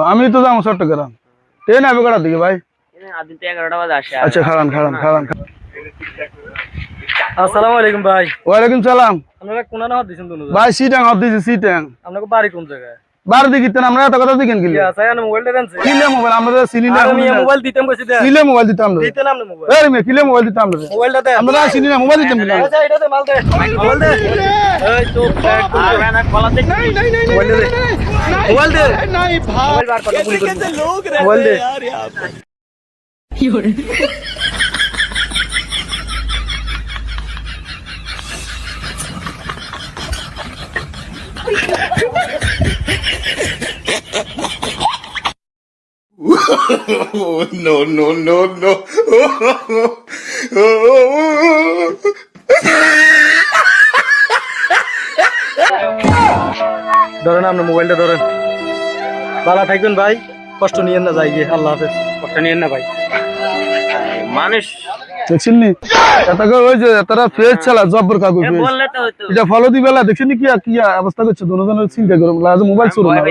আমি তো যাবো চট্টগ্রাম ট্রেন আবে কটার দিকে ভাই আদিন তো 11টা বাজে আসে আচ্ছা খাড়ান আসসালামু আলাইকুম ভাই। ওয়ালাইকুম সালাম আপনারা কোন না হাত দিছেন দুনো ভাই সিটাং হদ দিছি সিটাং আপনাকে বাড়ি কোন জায়গায়? বার দিকে আমরা এত কথা দিকেন কি আচ্ছা আমি মোবাইলটা দেনছে কিলে মোবাইল আমরা চিনি না আমি মোবাইল দিতাম কইছি দেন কিলে মোবাইল দিতাম আমরা দিতেন আপনি মোবাইল এই মে কিলে মোবাইল দিতাম আমরা মোবাইলটা দেন আমরা চিনি না মোবাইল দিতাম কিলে আচ্ছা এটা দে মাল দে মোবাইল দে এই তো ব্যাগ আর না কলা দেখ মোবাইল দে মোবাইল দে নাই ভাই মোবাইল বার করতে ভুল कैसे लोग মোবাইল रहते দে हैं यार यहाँ पे no. ধরেন আপনি মোবাইলটা ধরেন ভালো থাকবেন ভাই কষ্ট নিয়েন না যাই গিয়ে আল্লাহ হাফেজ কষ্ট নিয়েন না ভাই মানুষ দেখছিনি এতকে ওই যে তারা ফেজ চালা জব্বর কাগজ বললে তো হতো এটা ফলো দিবেলা দেখছিনি কি কি অবস্থা করছে দুজনের চিন্তা করুন লাজ মোবাইল শুরু না